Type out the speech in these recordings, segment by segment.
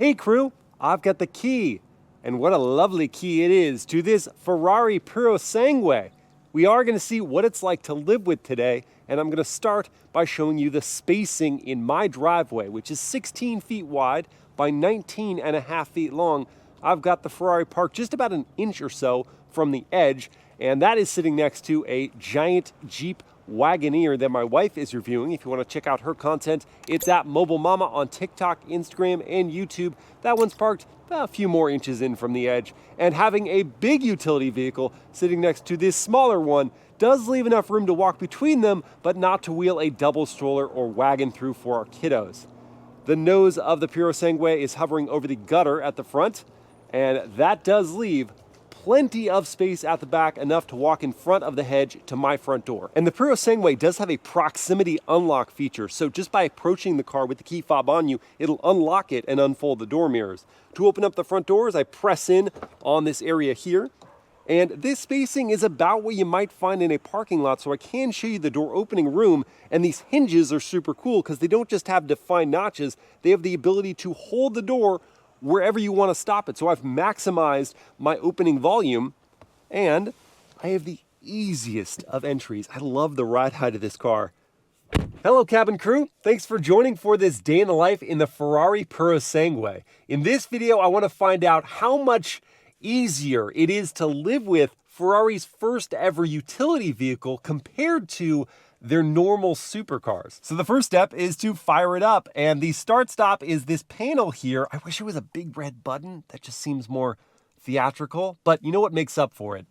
Hey crew, I've got the key, and what a lovely key it is, to this Ferrari Purosangue. We are going to see what it's like to live with today, and I'm going to start by showing you the spacing in my driveway, which is 16 feet wide by 19 and a half feet long. I've got the Ferrari parked just about an inch or so from the edge, and that is sitting next to a giant Jeep Wagoneer that my wife is reviewing. If you want to check out her content, it's at Mobile Mama on TikTok, Instagram, and YouTube. That one's parked a few more inches in from the edge. And having a big utility vehicle sitting next to this smaller one does leave enough room to walk between them, but not to wheel a double stroller or wagon through for our kiddos. The nose of the Purosangue is hovering over the gutter at the front, and that does leave plenty of space at the back, enough to walk in front of the hedge to my front door. And the Purosangue does have a proximity unlock feature, so just by approaching the car with the key fob on you, it'll unlock it and unfold the door mirrors. To open up the front doors, I press in on this area here, and this spacing is about what you might find in a parking lot, so I can show you the door opening room. And these hinges are super cool because they don't just have defined notches, they have the ability to hold the door wherever you want to stop it. So I've maximized my opening volume, and I have the easiest of entries. I love the ride height of this car. Hello cabin crew, thanks for joining for this day in the life in the Ferrari Purosangue. In this video, I want to find out how much easier it is to live with Ferrari's first ever utility vehicle compared to their normal supercars. So the first step is to fire it up, and the start stop is this panel here. I wish it was a big red button. That just seems more theatrical, but you know what makes up for it?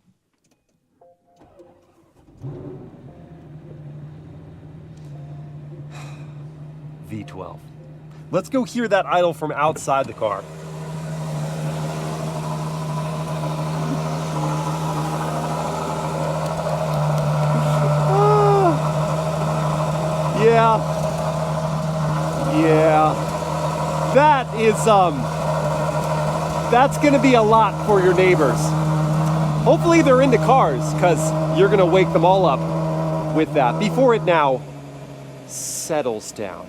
V12. Let's go hear that idle from outside the car. Yeah, that's gonna be a lot for your neighbors. Hopefully they're into cars, because you're gonna wake them all up with that before it now settles down.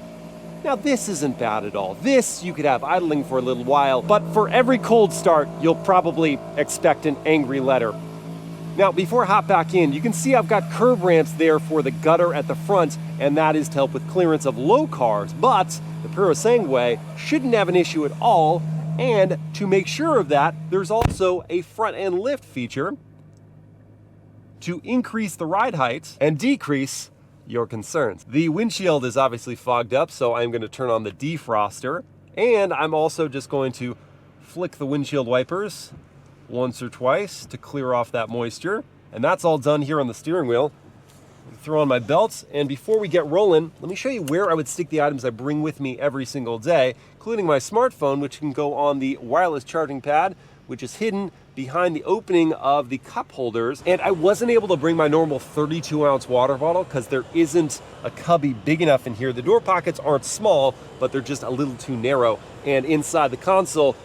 Now this isn't bad at all. This you could have idling for a little while, but for every cold start, you'll probably expect an angry letter. Now, before I hop back in, you can see I've got curb ramps there for the gutter at the front, and that is to help with clearance of low cars, but the Purosangue shouldn't have an issue at all, and to make sure of that, there's also a front end lift feature to increase the ride height and decrease your concerns. The windshield is obviously fogged up, so I'm going to turn on the defroster, and I'm also just going to flick the windshield wipers once or twice to clear off that moisture. And that's all done here on the steering wheel. Throw on my belts, and before we get rolling, let me show you where I would stick the items I bring with me every single day, including my smartphone, which can go on the wireless charging pad, which is hidden behind the opening of the cup holders. And I wasn't able to bring my normal 32-ounce water bottle because there isn't a cubby big enough in here. The door pockets aren't small, but they're just a little too narrow. And inside the console,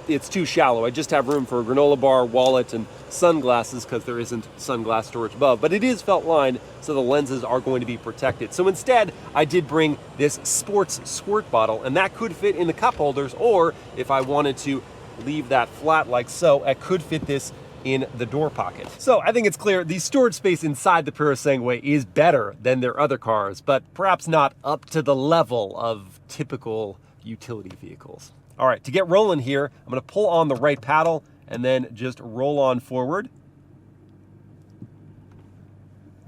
it's too shallow. I just have room for a granola bar, wallet, and sunglasses because there isn't sunglass storage above. But it is felt lined, so the lenses are going to be protected. So instead, I did bring this sports squirt bottle, and that could fit in the cup holders, or if I wanted to leave that flat like so, I could fit this in the door pocket. So I think it's clear the storage space inside the Purosangue is better than their other cars, but perhaps not up to the level of typical utility vehicles. All right, to get rolling here, I'm gonna pull on the right paddle and then just roll on forward.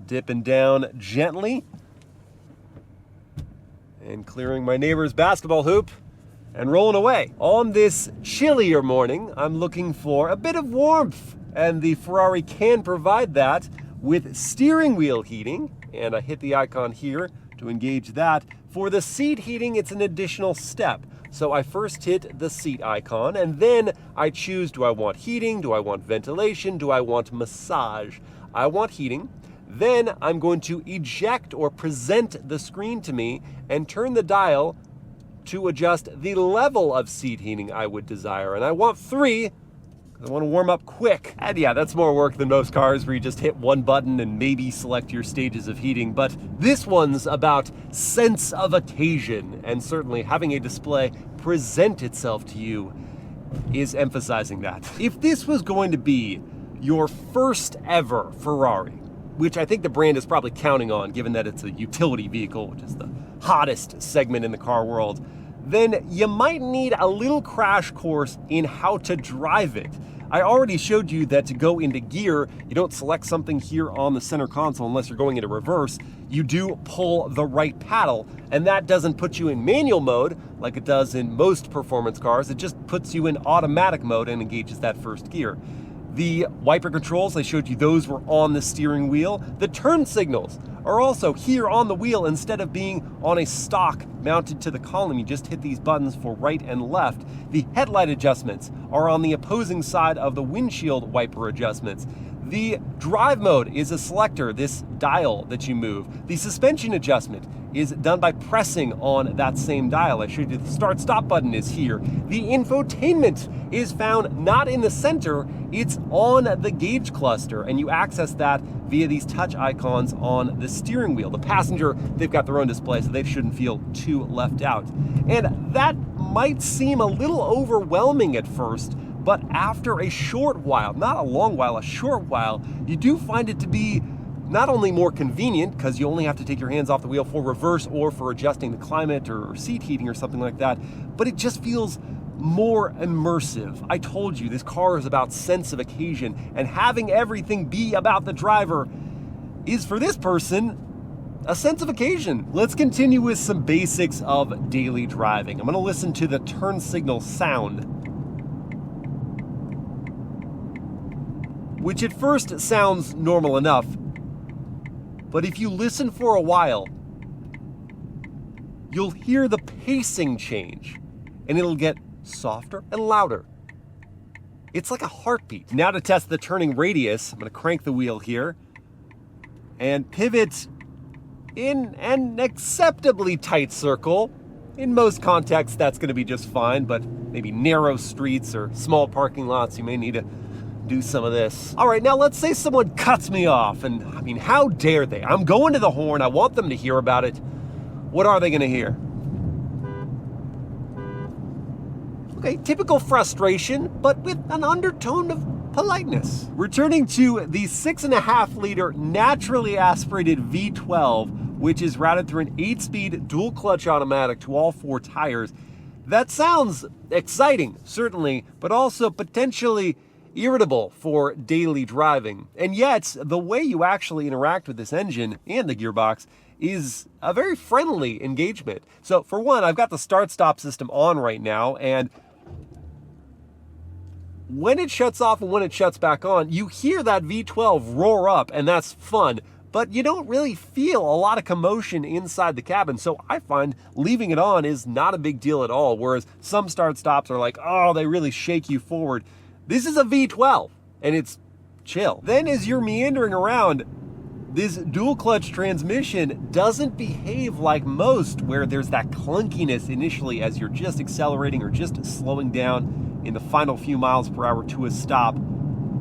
Dipping down gently and clearing my neighbor's basketball hoop and rolling away. On this chillier morning, I'm looking for a bit of warmth, and the Ferrari can provide that with steering wheel heating, and I hit the icon here to engage that. For the seat heating, it's an additional step. So I first hit the seat icon, and then I choose, do I want heating? Do I want ventilation? Do I want massage? I want heating. Then I'm going to eject or present the screen to me and turn the dial to adjust the level of seat heating I would desire. And I want 3, because I want to warm up quick. And yeah, that's more work than most cars where you just hit one button and maybe select your stages of heating. But this one's about sense of occasion, and certainly having a display present itself to you is emphasizing that. If this was going to be your first ever Ferrari, which I think the brand is probably counting on given that it's a utility vehicle, which is the hottest segment in the car world, then you might need a little crash course in how to drive it. I already showed you that to go into gear, you don't select something here on the center console unless you're going into reverse. You do pull the right paddle, and that doesn't put you in manual mode like it does in most performance cars. It just puts you in automatic mode and engages that first gear. The wiper controls, I showed you those were on the steering wheel. The turn signals are also here on the wheel instead of being on a stock mounted to the column. You just hit these buttons for right and left. The headlight adjustments are on the opposing side of the windshield wiper adjustments. The drive mode is a selector, this dial that you move. The suspension adjustment is done by pressing on that same dial. I showed you the start-stop button is here. The infotainment is found not in the center, it's on the gauge cluster, and you access that via these touch icons on the steering wheel. The passenger, they've got their own display, so they shouldn't feel too left out. And that might seem a little overwhelming at first, but after a short while, not a long while, a short while, you do find it to be not only more convenient, because you only have to take your hands off the wheel for reverse or for adjusting the climate or seat heating or something like that, but it just feels more immersive. I told you, this car is about sense of occasion, and having everything be about the driver is, for this person, a sense of occasion. Let's continue with some basics of daily driving. I'm gonna listen to the turn signal sound, which at first sounds normal enough, but if you listen for a while, you'll hear the pacing change, and it'll get softer and louder. It's like a heartbeat. Now to test the turning radius, I'm gonna crank the wheel here and pivot in an acceptably tight circle. In most contexts, that's gonna be just fine, but maybe narrow streets or small parking lots, you may need to do some of this. All right, now let's say someone cuts me off, and I mean, how dare they? I'm going to the horn, I want them to hear about it. What are they gonna hear? Okay, typical frustration, but with an undertone of politeness. Returning to the 6.5 liter naturally aspirated V12, which is routed through an 8-speed dual clutch automatic to all 4 tires. That sounds exciting, certainly, but also potentially irritable for daily driving. And yet, the way you actually interact with this engine and the gearbox is a very friendly engagement. So for one, I've got the start-stop system on right now, and when it shuts off and when it shuts back on, you hear that V12 roar up, and that's fun, but you don't really feel a lot of commotion inside the cabin. So I find leaving it on is not a big deal at all, whereas some start-stops are like, oh, they really shake you forward. This is a V12, and it's chill. Then as you're meandering around, this dual clutch transmission doesn't behave like most, where there's that clunkiness initially as you're just accelerating or just slowing down in the final few miles per hour to a stop.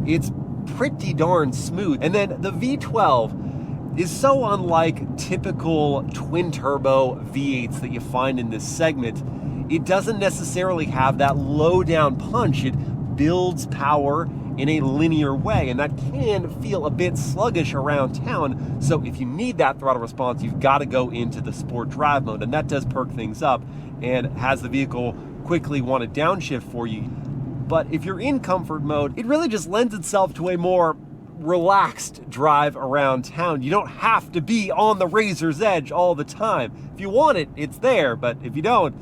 It's pretty darn smooth. And then the V12 is so unlike typical twin turbo V8s that you find in this segment. It doesn't necessarily have that low down punch. It builds power in a linear way, and that can feel a bit sluggish around town. So if you need that throttle response, you've got to go into the sport drive mode, and that does perk things up and has the vehicle quickly want to downshift for you. But if you're in comfort mode, it really just lends itself to a more relaxed drive around town. You don't have to be on the razor's edge all the time. If you want it, it's there, but if you don't,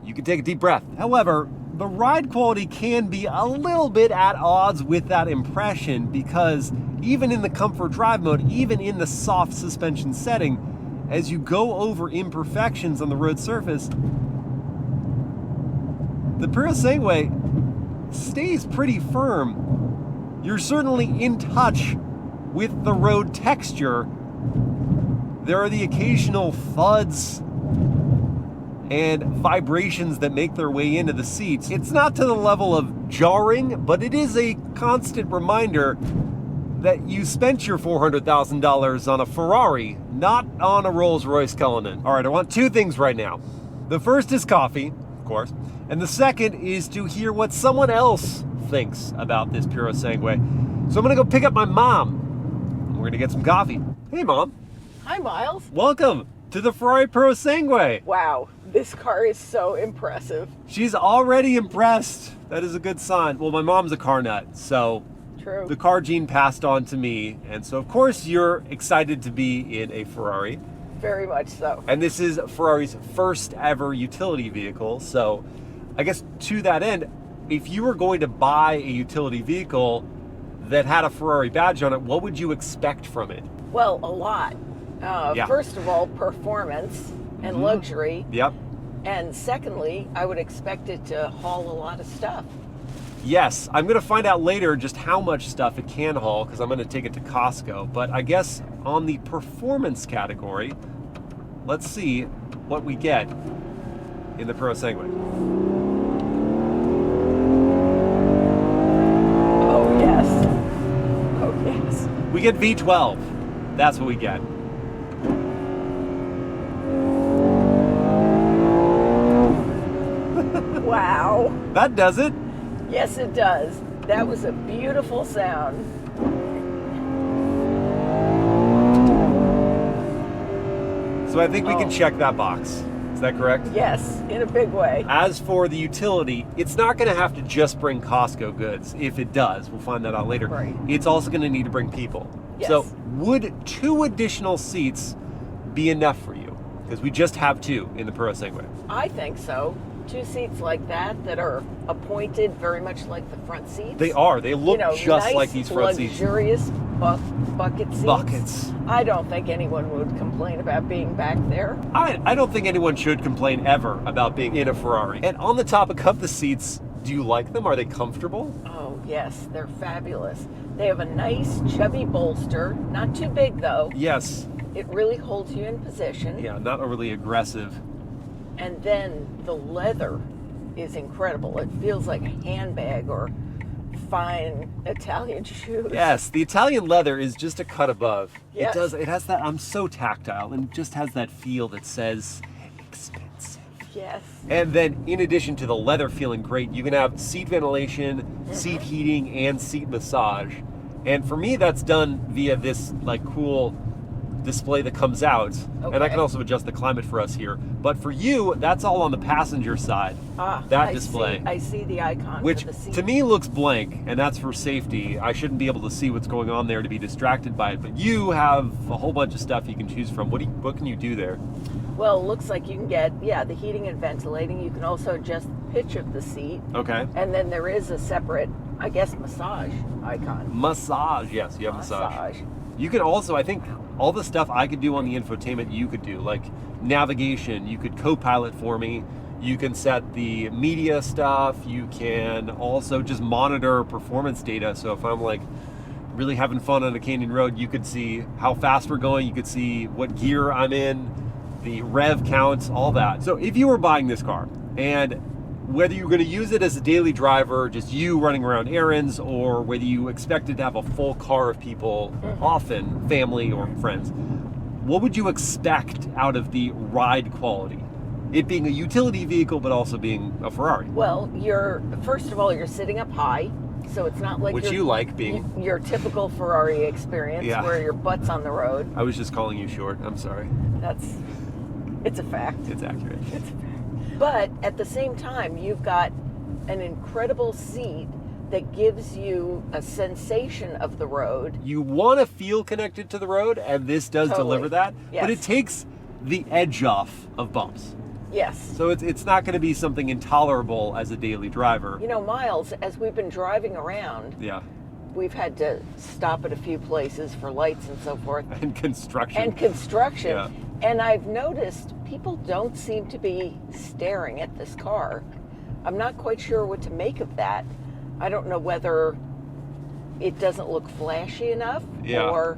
you can take a deep breath. However, the ride quality can be a little bit at odds with that impression, because even in the comfort drive mode, even in the soft suspension setting, as you go over imperfections on the road surface, the Purosangue stays pretty firm. You're certainly in touch with the road texture. There are the occasional thuds and vibrations that make their way into the seats. It's not to the level of jarring, but it is a constant reminder that you spent your $400,000 on a Ferrari, not on a Rolls-Royce Cullinan. All right, I want 2 things right now. The first is coffee. Of course. And the second is to hear what someone else thinks about this Purosangue. So I'm gonna go pick up my mom. We're gonna get some coffee. Hey, Mom. Hi, Miles. Welcome to the Ferrari Purosangue. Wow, this car is so impressive. She's already impressed. That is a good sign. Well, my mom's a car nut, so True. the car gene passed on to me. And so, of course, you're excited to be in a Ferrari. Very much so. And this is Ferrari's first ever utility vehicle. So I guess to that end, if you were going to buy a utility vehicle that had a Ferrari badge on it, what would you expect from it? Well, a lot. Yeah. First of all, performance and luxury. Yep. And secondly, I would expect it to haul a lot of stuff. Yes, I'm going to find out later just how much stuff it can haul because I'm going to take it to Costco. But I guess on the performance category, let's see what we get in the Purosangue. Oh, yes. Oh, yes. We get V12. That's what we get. Wow. That does it. Yes, it does. That was a beautiful sound. So I think we can check that box. Is that correct? Yes, in a big way. As for the utility, it's not going to have to just bring Costco goods. If it does, we'll find that out later. Right. It's also going to need to bring people. Yes. So would 2 additional seats be enough for you? Because we just have 2 in the Purosangue. I think so. 2 seats like that are appointed very much like the front seats. They are. They look just nice, like these front seats. Luxurious bucket seats. Buckets. I don't think anyone would complain about being back there. I don't think anyone should complain ever about being in a Ferrari. And on the topic of the seats, do you like them? Are they comfortable? Oh, yes, they're fabulous. They have a nice chubby bolster, not too big though. Yes. It really holds you in position. Yeah, not overly aggressive. And then the leather is incredible. It feels like a handbag or fine Italian shoes. Yes, the Italian leather is just a cut above. Yes. It has that, I'm so tactile, and just has that feel that says expensive. Yes. And then in addition to the leather feeling great, you can have seat ventilation, seat heating, and seat massage. And for me, that's done via this like cool display that comes out. Okay. And I can also adjust the climate for us here. But for you, that's all on the passenger side. That display. I see the icon Which for the seat. to me looks blank, and that's for safety. I shouldn't be able to see what's going on there to be distracted by it. But you have a whole bunch of stuff you can choose from. What can you do there? Well, it looks like you can get, the heating and ventilating. You can also adjust the pitch of the seat. Okay. And then there is a separate, I guess, massage icon. Massage, yes, you have massage. You can also, I think, all the stuff I could do on the infotainment, you could do, like navigation. You could co-pilot for me. You can set the media stuff. You can also just monitor performance data. So if I'm like really having fun on a canyon road, you could see how fast we're going. You could see what gear I'm in, the rev counts, all that. So if you were buying this car, and whether you're going to use it as a daily driver, just you running around errands, or whether you expected to have a full car of people, often family or friends, what would you expect out of the ride quality? It being a utility vehicle, but also being a Ferrari. Well, first of all, you're sitting up high, so it's not like Which you like being. your typical Ferrari experience where your butt's on the road. I was just calling you short. I'm sorry. It's a fact. It's accurate. It's a fact. But at the same time, you've got an incredible seat that gives you a sensation of the road. You want to feel connected to the road, and this does deliver that, Yes. but it takes the edge off of bumps. Yes. So it's not going to be something intolerable as a daily driver. You know, Miles, as we've been driving around, Yeah. we've had to stop at a few places for lights and so forth. And construction. Yeah. And I've noticed people don't seem to be staring at this car. I'm not quite sure what to make of that. I don't know whether it doesn't look flashy enough or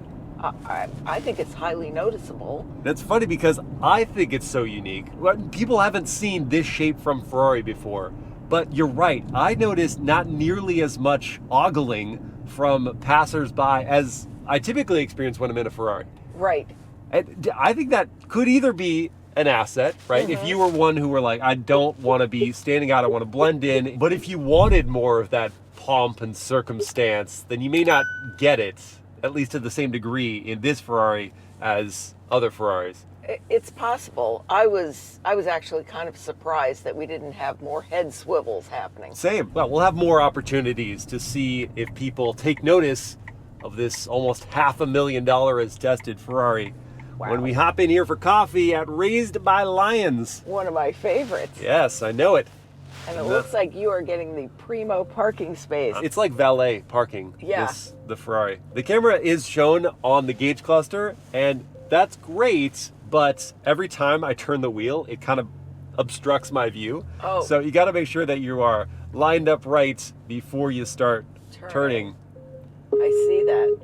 I think it's highly noticeable. That's funny because I think it's so unique. People haven't seen this shape from Ferrari before, but you're right. I noticed not nearly as much ogling from passersby as I typically experience when I'm in a Ferrari. Right. I think that could either be an asset, right? If you were one who were like, I don't want to be standing out, I want to blend in, but if you wanted more of that pomp and circumstance, then you may not get it, at least to the same degree in this Ferrari as other Ferraris. It's possible. I was actually kind of surprised that we didn't have more head swivels happening. Same. Well, we'll have more opportunities to see if people take notice of this almost $500,000 as tested Ferrari. Wow. When we hop in here for coffee at Raised by Lions. One of my favorites. Yes, I know it. And it looks like you are getting the primo parking space. It's like valet parking, Yeah. the Ferrari. The camera is shown on the gauge cluster, and that's great, but every time I turn the wheel, it kind of obstructs my view. Oh. So you got to make sure that you are lined up right before you start turning. I see that.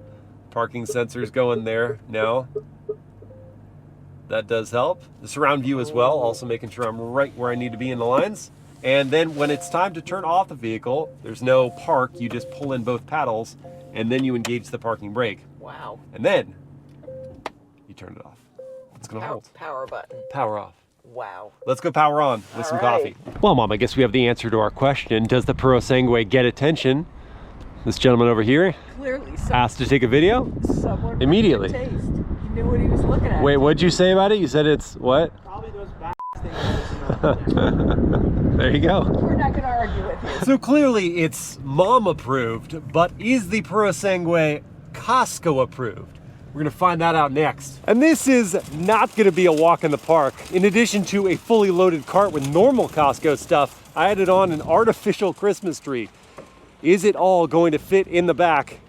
Parking sensors going there now. That does help. The surround view as well, also making sure I'm right where I need to be in the lines. And then when it's time to turn off the vehicle, there's no park, you just pull in both paddles and then you engage the parking brake. Wow. And then you turn it off. It's gonna hold. Power button. Power off. Wow. Let's go power on with All some right. coffee. Well, Mom, I guess we have the answer to our question. Does the Purosangue get attention? This gentleman over here Clearly, asked to take a video someone immediately. taste. He knew what he was looking at. Wait, what'd you say about it? You said it's what? Probably those bad things. There you go. We're not going to argue with you. So clearly it's mom approved, but is the Purosangue Costco approved? We're gonna find that out next. And this is not gonna be a walk in the park. In addition to a fully loaded cart with normal Costco stuff, I added on an artificial Christmas tree. Is it all going to fit in the back?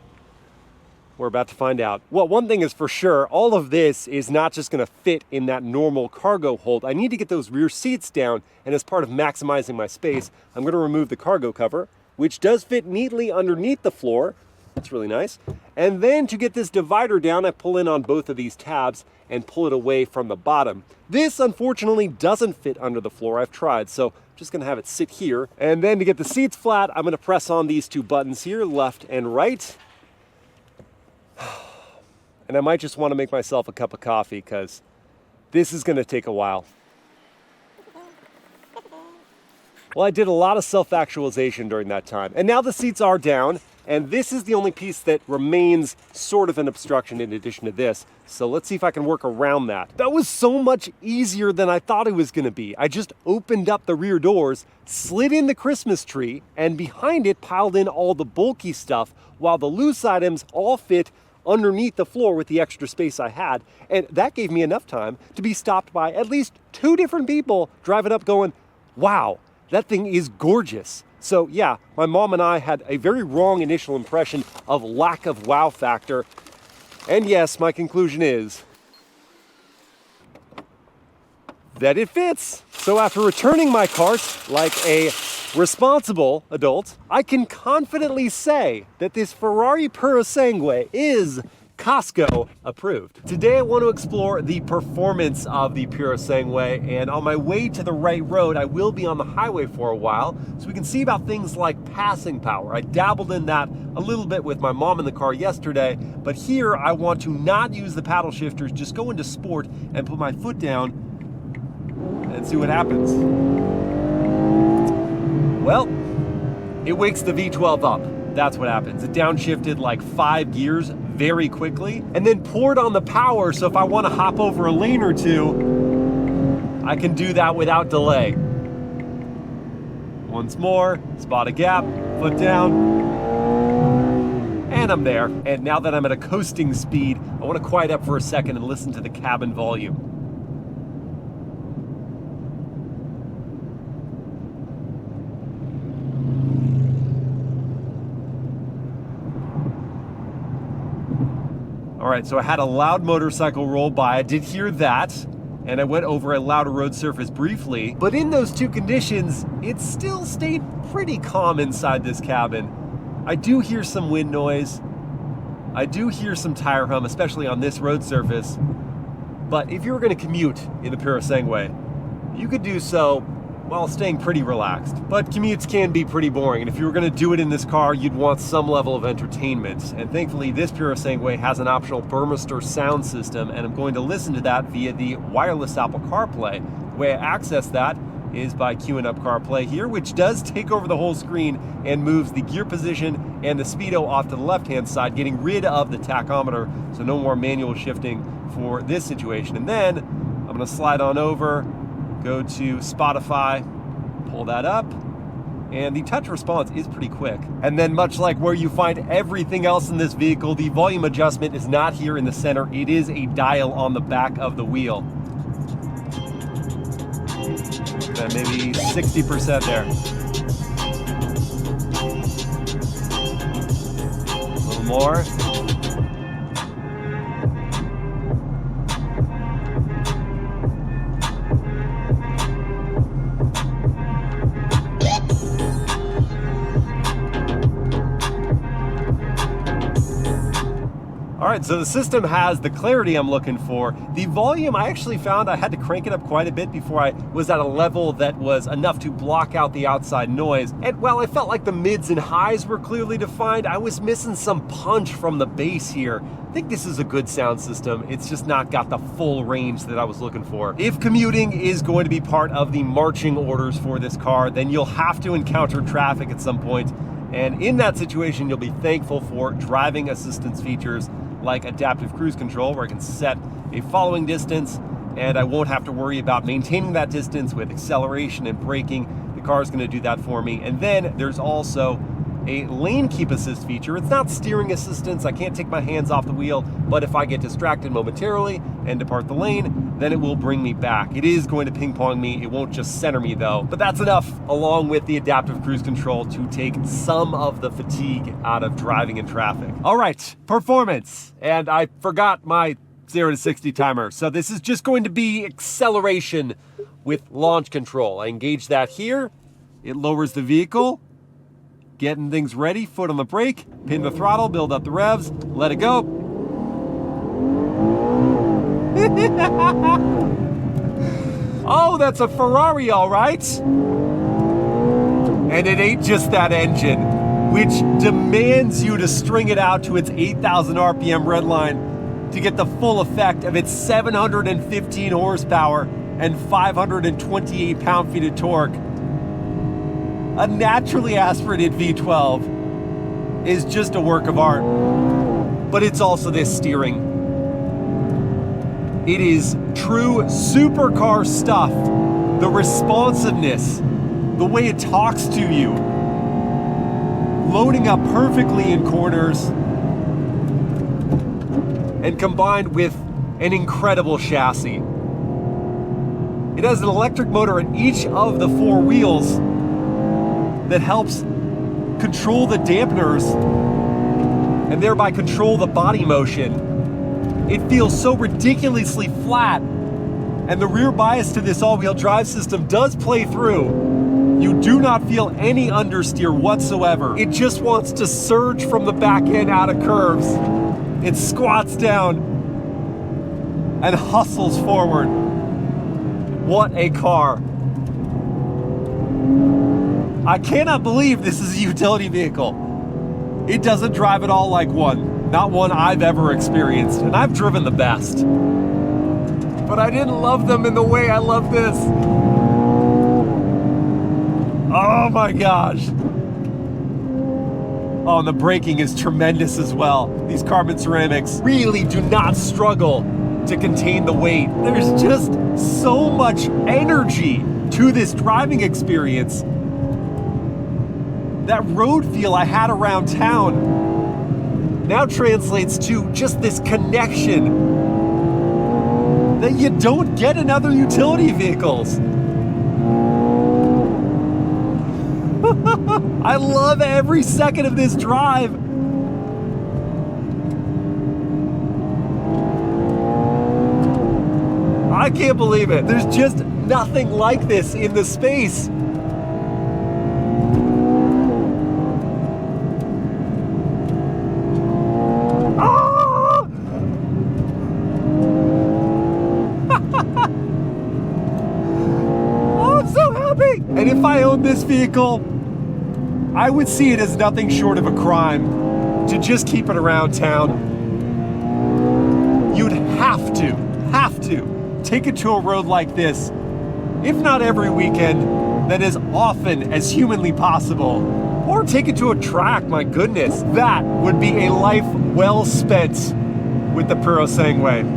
We're about to find out. Well, one thing is for sure, all of this is not just gonna fit in that normal cargo hold. I need to get those rear seats down, and as part of maximizing my space, I'm gonna remove the cargo cover, which does fit neatly underneath the floor. That's really nice. And then to get this divider down, I pull in on both of these tabs and pull it away from the bottom. This, unfortunately, doesn't fit under the floor. I've tried, so I'm just gonna have it sit here. And then to get the seats flat, I'm gonna press on these two buttons here, left and right. And I might just want to make myself a cup of coffee because this is going to take a while. Well, I did a lot of self-actualization during that time. And now the seats are down, and this is the only piece that remains sort of an obstruction in addition to this. So let's see if I can work around that. That was so much easier than I thought it was going to be. I just opened up the rear doors, slid in the Christmas tree, and behind it piled in all the bulky stuff, while the loose items all fit underneath the floor with the extra space I had. And that gave me enough time to be stopped by at least 2 different people driving up going, wow, that thing is gorgeous. So yeah, my mom and I had a very wrong initial impression of lack of wow factor. And yes, my conclusion is that it fits. So after returning my cart like a responsible adult, I can confidently say that this Ferrari Purosangue is Costco approved. Today I want to explore the performance of the Purosangue, and on my way to the right road, I will be on the highway for a while, so we can see about things like passing power. I dabbled in that a little bit with my mom in the car yesterday, but here I want to not use the paddle shifters, just go into sport and put my foot down and see what happens. Well, it wakes the V12 up. That's what happens. It downshifted like 5 gears very quickly and then poured on the power, so if I want to hop over a lane or two, I can do that without delay. Once more, spot a gap, foot down, and I'm there. And now that I'm at a coasting speed, I want to quiet up for a second and listen to the cabin volume. All right, so I had a loud motorcycle roll by. I did hear that, and I went over a louder road surface briefly. But in those two conditions, it still stayed pretty calm inside this cabin. I do hear some wind noise. I do hear some tire hum, especially on this road surface. But if you were going to commute in the Purosangue, you could do so while staying pretty relaxed. But commutes can be pretty boring, and if you were going to do it in this car, you'd want some level of entertainment. And thankfully, this Purosangue has an optional Burmester sound system, and I'm going to listen to that via the wireless Apple CarPlay. The way I access that is by queuing up CarPlay here, which does take over the whole screen and moves the gear position and the speedo off to the left-hand side, getting rid of the tachometer, so no more manual shifting for this situation. And then I'm going to slide on over, go to Spotify, pull that up, and the touch response is pretty quick. And then much like where you find everything else in this vehicle, the volume adjustment is not here in the center. It is a dial on the back of the wheel. And maybe 60% there. A little more. All right, so the system has the clarity I'm looking for. The volume, I actually found I had to crank it up quite a bit before I was at a level that was enough to block out the outside noise. And while I felt like the mids and highs were clearly defined, I was missing some punch from the bass here. I think this is a good sound system. It's just not got the full range that I was looking for. If commuting is going to be part of the marching orders for this car, then you'll have to encounter traffic at some point. And in that situation, you'll be thankful for driving assistance features like adaptive cruise control, where I can set a following distance and I won't have to worry about maintaining that distance with acceleration and braking. The car is going to do that for me. And then there's also a lane keep assist feature. It's not steering assistance. I can't take my hands off the wheel, but if I get distracted momentarily and depart the lane, then it will bring me back. It is going to ping pong me. It won't just center me though, but that's enough along with the adaptive cruise control to take some of the fatigue out of driving in traffic. All right, performance. And I forgot my 0 to 60 timer. So this is just going to be acceleration with launch control. I engage that here. It lowers the vehicle. Getting things ready, foot on the brake, pin the throttle, build up the revs, let it go. Oh, that's a Ferrari, all right. And it ain't just that engine, which demands you to string it out to its 8,000 RPM redline to get the full effect of its 715 horsepower and 528 pound-feet of torque. A naturally aspirated V12 is just a work of art, but it's also this steering. It is true supercar stuff. The responsiveness, the way it talks to you, loading up perfectly in corners, and combined with an incredible chassis. It has an electric motor in each of the 4 wheels that helps control the dampeners and thereby control the body motion. It feels so ridiculously flat, and the rear bias to this all-wheel drive system does play through. You do not feel any understeer whatsoever. It just wants to surge from the back end out of curves. It squats down and hustles forward. What a car. I cannot believe this is a utility vehicle. It doesn't drive at all like one. Not one I've ever experienced, and I've driven the best. But I didn't love them in the way I love this. Oh my gosh. Oh, and the braking is tremendous as well. These carbon ceramics really do not struggle to contain the weight. There's just so much energy to this driving experience. That road feel I had around town now translates to just this connection that you don't get in other utility vehicles. I love every second of this drive. I can't believe it. There's just nothing like this in the space. Oh, I'm so happy. vehicle, I would see it as nothing short of a crime to just keep it around town. You'd have to take it to a road like this, if not every weekend, then as often as humanly possible. Or take it to a track, my goodness. That would be a life well spent with the Purosangue.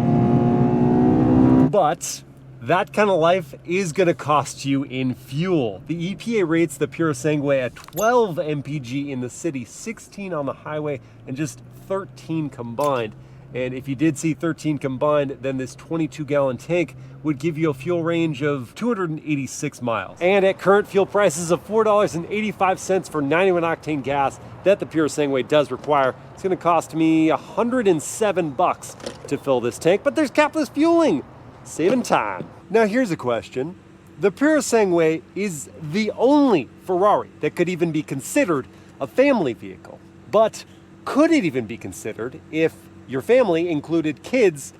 But that kind of life is gonna cost you in fuel. The EPA rates the Purosangue at 12 mpg in the city, 16 on the highway, and just 13 combined. And if you did see 13 combined, then this 22-gallon tank would give you a fuel range of 286 miles. And at current fuel prices of $4.85 for 91 octane gas that the Purosangue does require, it's gonna cost me $107 to fill this tank, but there's capless fueling, saving time. Now here's a question. The Purosangue is the only Ferrari that could even be considered a family vehicle. But could it even be considered if your family included kids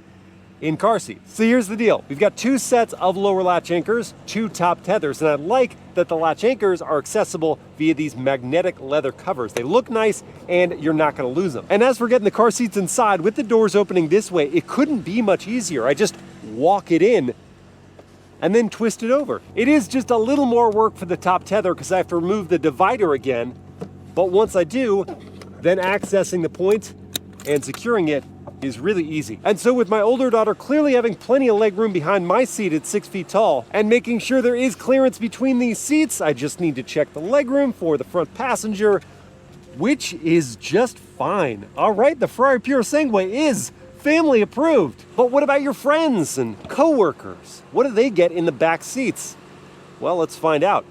in car seats? So here's the deal. We've got 2 sets of lower latch anchors, 2 top tethers, and I like that the latch anchors are accessible via these magnetic leather covers. They look nice and you're not gonna lose them. And as for getting the car seats inside, with the doors opening this way, it couldn't be much easier. I just walk it in and then twist it over. It is just a little more work for the top tether because I have to remove the divider again. But once I do, then accessing the point and securing it is really easy. And so with my older daughter clearly having plenty of leg room behind my seat at 6 feet tall and making sure there is clearance between these seats, I just need to check the leg room for the front passenger, which is just fine. All right, the Ferrari Purosangue is family approved. But what about your friends and coworkers? What do they get in the back seats? Well, let's find out.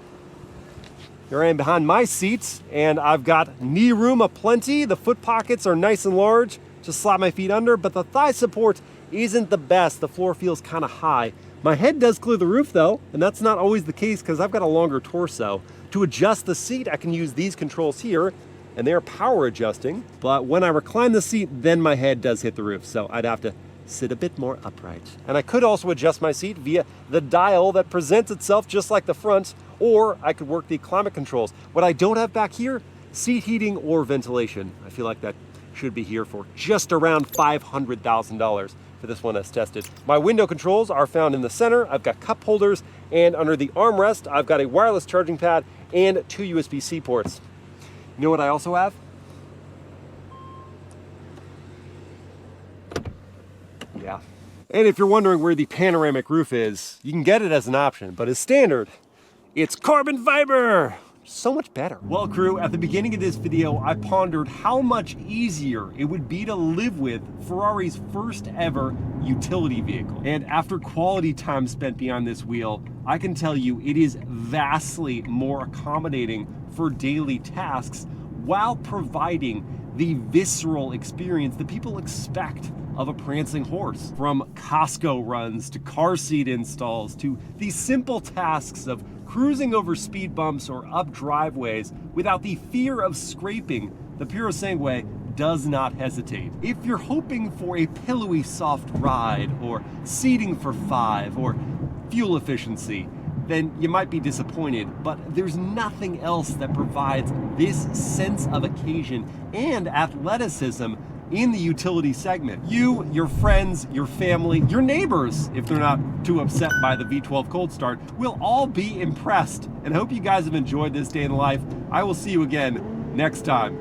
Here I am behind my seats, and I've got knee room aplenty. The foot pockets are nice and large. Just slide my feet under, but the thigh support isn't the best. The floor feels kind of high. My head does clear the roof though, and that's not always the case because I've got a longer torso. To adjust the seat, I can use these controls here, and they're power adjusting. But when I recline the seat, then my head does hit the roof, so I'd have to sit a bit more upright. And I could also adjust my seat via the dial that presents itself just like the front, or I could work the climate controls. What I don't have back here, seat heating or ventilation. I feel like that should be here for just around $500,000 for this one as tested. My window controls are found in the center. I've got cup holders, and under the armrest, I've got a wireless charging pad and 2 USB-C ports. You know what I also have? Yeah. And if you're wondering where the panoramic roof is, you can get it as an option, but as standard, it's carbon fiber. So much better. Well, crew, at the beginning of this video, I pondered how much easier it would be to live with Ferrari's first ever utility vehicle. And after quality time spent behind this wheel, I can tell you it is vastly more accommodating for daily tasks while providing the visceral experience that people expect of a prancing horse. From Costco runs to car seat installs to these simple tasks of cruising over speed bumps or up driveways without the fear of scraping, the Purosangue does not hesitate. If you're hoping for a pillowy soft ride or seating for 5 or fuel efficiency, then you might be disappointed, but there's nothing else that provides this sense of occasion and athleticism in the utility segment. You, your friends, your family, your neighbors, if they're not too upset by the V12 cold start, will all be impressed. And I hope you guys have enjoyed this day in life. I will see you again next time.